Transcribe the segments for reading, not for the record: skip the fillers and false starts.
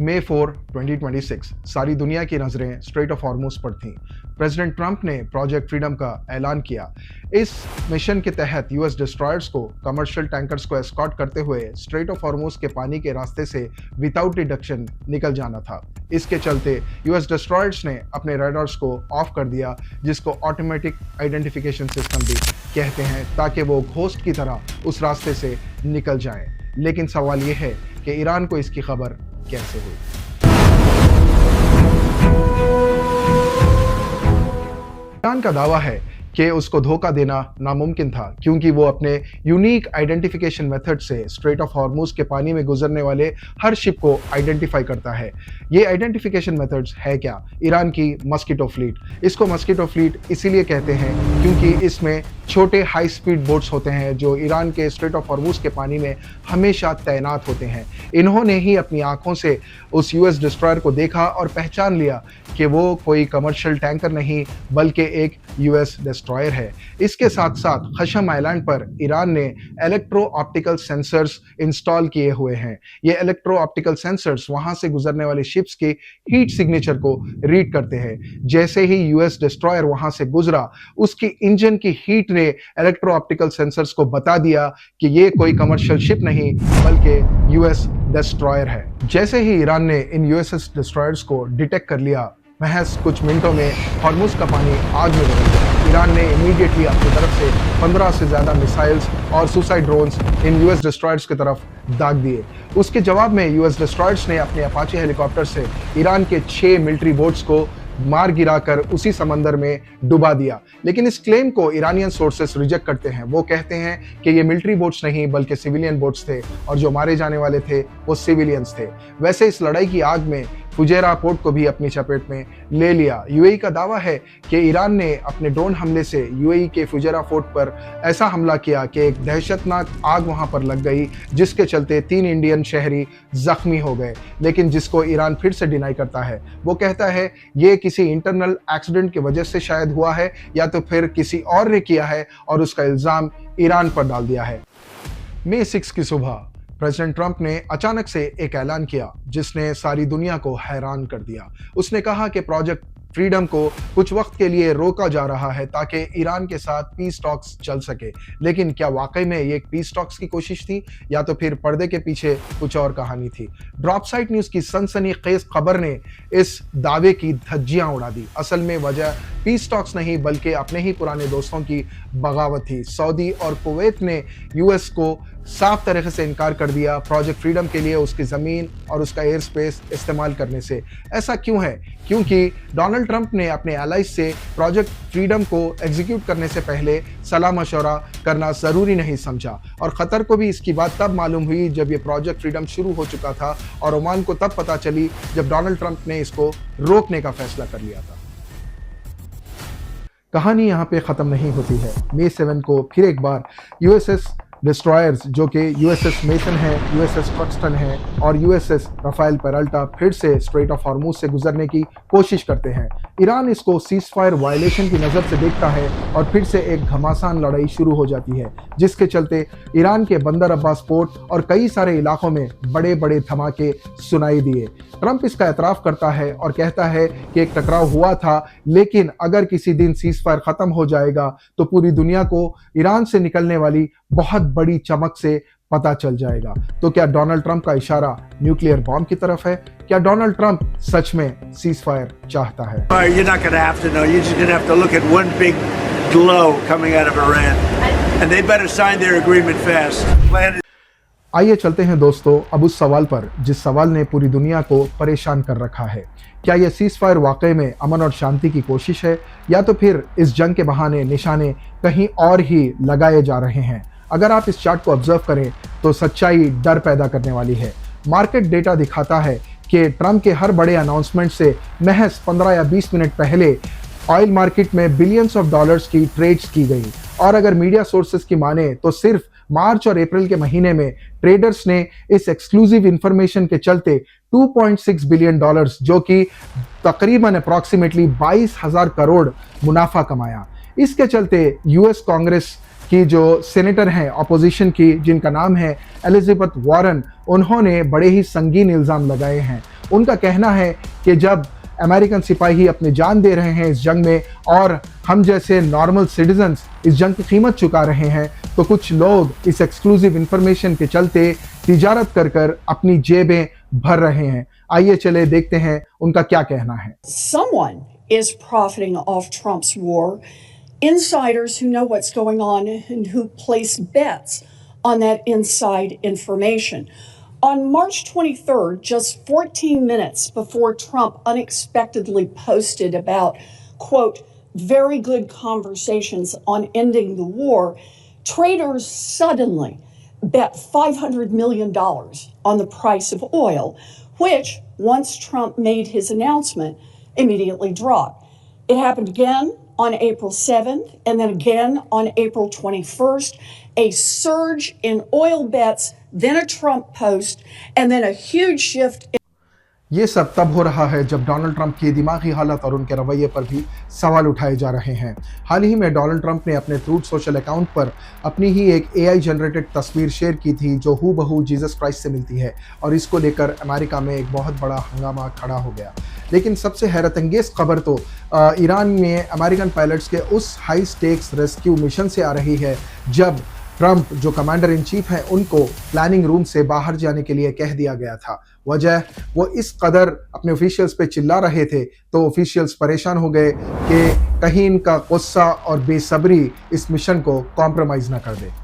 मई 4, 2026 सारी दुनिया की नज़रें स्ट्रेट ऑफ हॉर्मुज पर थीं। प्रेसिडेंट ट्रंप ने प्रोजेक्ट फ्रीडम का ऐलान किया। इस मिशन के तहत यूएस डिस्ट्रॉयर्स को कमर्शियल टैंकर्स को एस्कॉर्ट करते हुए स्ट्रेट ऑफ हॉर्मुज के पानी के रास्ते से विदाउट डिडक्शन निकल जाना था। इसके चलते यूएस डिस्ट्रॉयर्स ने अपने रडार्स को ऑफ कर दिया, जिसको ऑटोमेटिक आइडेंटिफिकेशन सिस्टम भी कहते हैं, ताकि वो घोस्ट की तरह उस रास्ते से निकल जाएं। लेकिन सवाल यह है कि ईरान को इसकी खबर कैसे हुई। ईरान का दावा है कि उसको धोखा देना नामुमकिन था, क्योंकि वो अपने यूनिक आइडेंटिफिकेशन मेथड से स्ट्रेट ऑफ हॉर्मुज के पानी में गुजरने वाले हर शिप को आइडेंटिफाई करता है। ये आइडेंटिफिकेशन मेथड्स है क्या? ईरान की मस्कीटो फ्लीट। इसको मस्कीटो फ्लीट इसीलिए कहते हैं क्योंकि इसमें छोटे हाई स्पीड बोट्स होते हैं जो ईरान के स्ट्रेट ऑफ हॉर्मुज के पानी में हमेशा तैनात होते हैं। इन्होंने ही अपनी आंखों से उस यूएस डिस्ट्रॉयर को देखा और पहचान लिया कि वो कोई कमर्शियल टैंकर नहीं बल्कि एक यूएस डिस्ट्रॉयर है। इसके साथ साथ खशम आइलैंड पर ईरान ने इलेक्ट्रो ऑप्टिकल सेंसर्स इंस्टॉल किए हुए हैं। ये इलेक्ट्रो ऑप्टिकल सेंसर्स वहां से गुजरने वाले शिप्स के हीट सिग्नेचर को रीड करते हैं। जैसे ही यूएस डिस्ट्रॉयर वहां से गुजरा, उसकी इंजन की हीट ने इलेक्ट्रो ऑप्टिकल सेंसर्स को बता दिया कि ये कोई कमर्शियल शिप नहीं बल्कि यूएस डिस्ट्रॉयर है। जैसे ही ईरान ने इन यूएसएस डिस्ट्रॉयर्स को डिटेक्ट कर लिया, महज कुछ मिनटों में हॉर्मुज का पानी आग में बदल गया। ईरान ने इमीडिएटली अपनी तरफ से 15 से ज्यादा मिसाइल्स और suicide drones in US destroyers की तरफ दाग दिए। उसके जवाब में यूएस डिस्ट्रॉयर्स ने अपने अपाचे हेलीकॉप्टर से ईरान के 6 मिलिट्री बोट्स को मार गिराकर उसी समंदर में डुबा दिया। लेकिन इस क्लेम को ईरानियन सोर्सेस रिजेक्ट करते हैं। वो कहते हैं कि ये मिलिट्री बोट्स नहीं बल्कि सिविलियन बोट्स थे और जो मारे जाने वाले थे वो सिविलियंस थे। वैसे इस लड़ाई की आग में फुजैरा पोर्ट को भी अपनी चपेट में ले लिया। यूएई का दावा है कि ईरान ने अपने ड्रोन हमले से यूएई के फुजैरा पोर्ट पर ऐसा हमला किया कि एक दहशतनाक आग वहां पर लग गई, जिसके चलते 3 इंडियन शहरी जख्मी हो गए। लेकिन जिसको ईरान फिर से डिनाई करता है। वो कहता है ये किसी इंटरनल एक्सीडेंट की वजह से शायद हुआ है या तो फिर किसी और ने किया है और उसका इल्जाम ईरान पर डाल दिया है। मई 6 की सुबह प्रेसिडेंट ट्रंप ने अचानक से एक ऐलान किया जिसने सारी दुनिया को हैरान कर दिया। उसने कहा कि प्रोजेक्ट फ्रीडम को कुछ वक्त के लिए रोका जा रहा है ताकि ईरान के साथ पीस टॉक्स चल सके। लेकिन क्या वाकई में ये एक पीस टॉक्स की कोशिश थी या तो फिर पर्दे के पीछे कुछ और कहानी थी? ड्रॉप साइट न्यूज की सनसनीखेज खबर ने इस दावे की धज्जियां उड़ा दी। असल में वजह पीस टॉक्स नहीं बल्कि अपने ही पुराने दोस्तों की बगावत थी। सऊदी और कुवैत ने यूएस को साफ तरीके से इनकार कर दिया प्रोजेक्ट फ्रीडम के लिए उसकी ज़मीन और उसका एयर स्पेस इस्तेमाल करने से। ऐसा क्यों है? क्योंकि डोनाल्ड ट्रंप ने अपने एलाइज से प्रोजेक्ट फ्रीडम को एग्जीक्यूट करने से पहले सलाह मशवरा करना ज़रूरी नहीं समझा। और क़तर को भी इसकी बात तब मालूम हुई जब ये प्रोजेक्ट फ्रीडम शुरू हो चुका था, और ओमान को तब पता चली जब डोनाल्ड ट्रंप ने इसको रोकने का फैसला कर लिया था। कहानी यहाँ पे ख़त्म नहीं होती है। मई 7 को फिर एक बार यूएसएस डिस्ट्रॉयर्स जो कि यूएसएस मेसन है, यूएसएस ट्रक्सटन है और यूएसएस राफेल पेराल्टा फिर से स्ट्रेट ऑफ हॉर्मुज से गुजरने की कोशिश करते हैं। ईरान इसको सीज़फायर वायलेशन की नज़र से देखता है और फिर से एक घमासान लड़ाई शुरू हो जाती है, जिसके चलते ईरान के बंदर अब्बास पोर्ट और कई सारे इलाकों में बड़े बड़े धमाके सुनाई दिए। ट्रंप इसका एतराफ़ करता है और कहता है कि एक टकराव हुआ था, लेकिन अगर किसी दिन सीज़फायर ख़त्म हो जाएगा तो पूरी दुनिया को ईरान से निकलने वाली बहुत बड़ी चमक से पता चल जाएगा। तो क्या डोनाल्ड ट्रंप का इशारा न्यूक्लियर बॉम्ब की तरफ है? क्या डोनाल्ड ट्रंप सच में सीज़फायर चाहता है? You're not going to have to know. You're just going to have to look at one big glow coming out of Iran, and they better sign their agreement fast. आइए चलते हैं दोस्तों अब उस सवाल पर जिस सवाल ने पूरी दुनिया को परेशान कर रखा है। क्या यह सीज़फायर वाकई में अमन और शांति की कोशिश है या तो फिर इस जंग के बहाने निशाने कहीं और ही लगाए जा रहे हैं? अगर आप इस चार्ट को ऑब्जर्व करें तो सच्चाई डर पैदा करने वाली है। मार्केट डेटा दिखाता है कि ट्रंप के हर बड़े अनाउंसमेंट से महज 15 या 20 मिनट पहले ऑयल मार्केट में बिलियंस ऑफ डॉलर्स की ट्रेड्स की गई। और अगर मीडिया सोर्सेज की माने तो सिर्फ मार्च और अप्रैल के महीने में ट्रेडर्स ने इस एक्सक्लूसिव इंफॉर्मेशन के चलते 2.6 बिलियन डॉलर्स, जो कि तकरीबन अप्रॉक्सीमेटली 22,000 करोड़ मुनाफा कमाया। इसके चलते यूएस कांग्रेस की जो सेनेटर हैं अपोजिशन की, जिनका नाम है एलिजाबेथ वारन, उन्होंने बड़े ही संगीन इल्ज़ाम लगाए हैं। उनका कहना है कि जब अमेरिकन सिपाही अपनी जान दे रहे हैं इस जंग में और हम जैसे नॉर्मल सिटीजन्स इस जंग की कीमत चुका रहे हैं, तो कुछ लोग इस एक्सक्लूसिव इंफॉर्मेशन के चलते तिजारत कर कर अपनी जेबें भर रहे हैं। आइए चले देखते हैं उनका क्या कहना है। Someone is profiting off Trump's war. Insiders who know what's going on and who place bets on that inside information. On March 23rd, just 14 minutes before Trump unexpectedly posted about, quote, very good conversations on ending the war, traders suddenly bet $500 million on the price of oil, which, once Trump made his announcement, immediately dropped. It happened again on April 7th, and then again on April 21st, a surge in oil bets, then a Trump post, and then a huge shift. ये सब तब हो रहा है जब Donald Trump की दिमागी हालत और उनके रवैये पर भी सवाल उठाए जा रहे हैं। हाल ही में डोनाल्ड ट्रंप ने अपने ट्रूथ सोशल अकाउंट पर अपनी ही एक AI जनरेटेड तस्वीर शेयर की थी जो हूबहू जीसस क्राइस्ट से मिलती है, और इसको लेकर अमेरिका में एक बहुत बड़ा हंगामा खड़ा हो गया। लेकिन सबसे हैरत अंगेज़ खबर तो ईरान में अमेरिकन पायलट्स के उस हाई स्टेक्स रेस्क्यू मिशन से आ रही है जब ट्रंप जो कमांडर इन चीफ हैं उनको प्लानिंग रूम से बाहर जाने के लिए कह दिया गया था। वजह, वो इस कदर अपने ऑफिशियल्स पे चिल्ला रहे थे तो ऑफिशियल्स परेशान हो गए कि कहीं इनका गुस्सा और बेसब्री इस मिशन को कॉम्प्रोमाइज़ ना कर दे।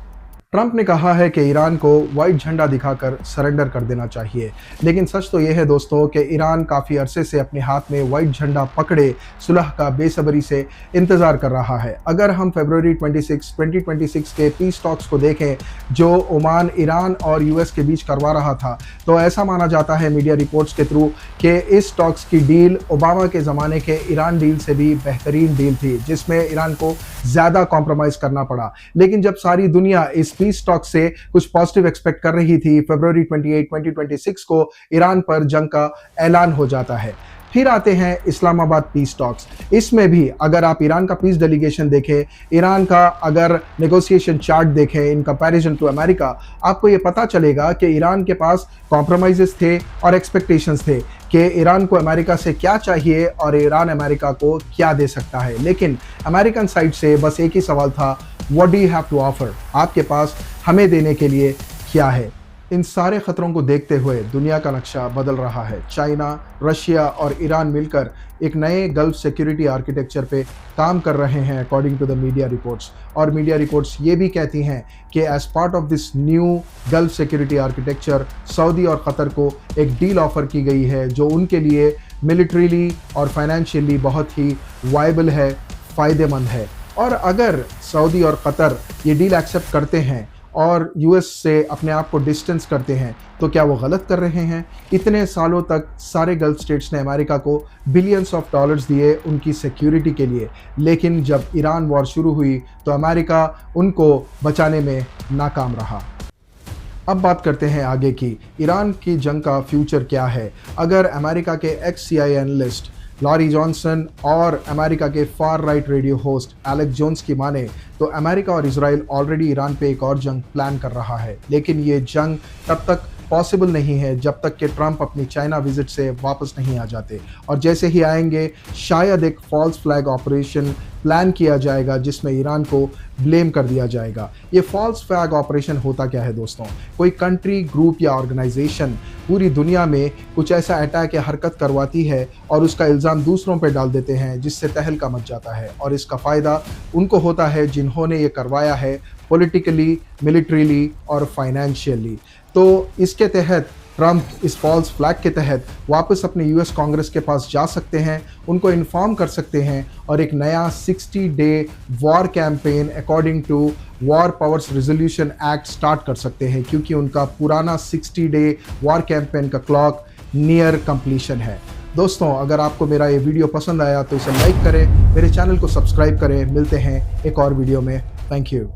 ट्रंप ने कहा है कि ईरान को वाइट झंडा दिखाकर सरेंडर कर देना चाहिए, लेकिन सच तो यह है दोस्तों कि ईरान काफ़ी अरसे से अपने हाथ में वाइट झंडा पकड़े सुलह का बेसब्री से इंतज़ार कर रहा है। अगर हम फरवरी 26, 2026 के पीस टॉक्स को देखें जो ओमान, ईरान और US के बीच करवा रहा था, तो ऐसा माना जाता है मीडिया रिपोर्ट्स के थ्रू कि इस टॉक्स की डील ओबामा के ज़माने के ईरान डील से भी बेहतरीन डील थी, जिसमें ईरान को ज़्यादा कॉम्प्रोमाइज़ करना पड़ा। लेकिन जब सारी दुनिया इस पीस टॉक से कुछ पॉजिटिव एक्सपेक्ट कर रही थी, फरवरी 28, 2026 को ईरान पर जंग का ऐलान हो जाता है। फिर आते हैं इस्लामाबाद पीस टॉक्स। इसमें भी अगर आप ईरान का पीस डेलीगेशन देखें, ईरान का अगर नेगोशिएशन चार्ट देखें इन कंपैरिजन टू अमेरिका, आपको ये पता चलेगा कि ईरान के पास कॉम्प्रोमाइजेस थे और एक्सपेक्टेशंस थे कि ईरान को अमेरिका से क्या चाहिए और ईरान अमेरिका को क्या दे सकता है। लेकिन अमेरिकन साइड से बस एक ही सवाल था, what do you have to offer? आपके पास हमें देने के लिए क्या है? इन सारे खतरों को देखते हुए दुनिया का नक्शा बदल रहा है। चाइना, रशिया और ईरान मिलकर एक नए गल्फ सिक्योरिटी आर्किटेक्चर पे काम कर रहे हैं according to the media reports. और मीडिया रिपोर्ट्स ये भी कहती हैं कि as part of this new Gulf security architecture Saudi और कतर को एक डील ऑफर की गई है जो उनके लिए मिलिट्रीली और फाइनेंशियली बहुत ही वायबल है, फ़ायदेमंद है। और अगर सऊदी और कतर ये डील एक्सेप्ट करते हैं और US से अपने आप को डिस्टेंस करते हैं, तो क्या वो गलत कर रहे हैं? इतने सालों तक सारे गल्फ स्टेट्स ने अमेरिका को बिलियंस ऑफ डॉलर्स दिए उनकी सिक्योरिटी के लिए, लेकिन जब ईरान वॉर शुरू हुई तो अमेरिका उनको बचाने में नाकाम रहा। अब बात करते हैं आगे की, ईरान की जंग का फ्यूचर क्या है? अगर अमेरिका के ex-CIA एनालिस्ट लॉरी जॉनसन और अमेरिका के far right radio host Alex Jones की माने तो अमेरिका और इजराइल ऑलरेडी ईरान पे एक और जंग प्लान कर रहा है, लेकिन ये जंग तब तक पॉसिबल नहीं है जब तक कि ट्रंप अपनी चाइना विजिट से वापस नहीं आ जाते। और जैसे ही आएंगे शायद एक फॉल्स फ्लैग ऑपरेशन प्लान किया जाएगा जिसमें ईरान को ब्लेम कर दिया जाएगा। ये फॉल्स फ्लैग ऑपरेशन होता क्या है दोस्तों? कोई कंट्री, ग्रुप या ऑर्गेनाइजेशन पूरी दुनिया में कुछ ऐसा अटैक या हरकत करवाती है और उसका इल्ज़ाम दूसरों पर डाल देते हैं जिससे तहलका मच जाता है, और इसका फ़ायदा उनको होता है जिन्होंने ये करवाया है, पॉलिटिकली, मिलिट्रीली और फाइनेंशियली। तो इसके तहत ट्रंप इस फॉल्स फ्लैग के तहत वापस अपने US कांग्रेस के पास जा सकते हैं, उनको इन्फॉर्म कर सकते हैं और एक नया 60 day war campaign according to war powers resolution act start कर सकते हैं, क्योंकि उनका पुराना 60 डे वॉर कैंपेन का क्लॉक नियर कंप्लीशन है। दोस्तों, अगर आपको मेरा ये वीडियो पसंद आया तो इसे लाइक करें, मेरे चैनल को सब्सक्राइब करें। मिलते हैं एक और वीडियो में। Thank you.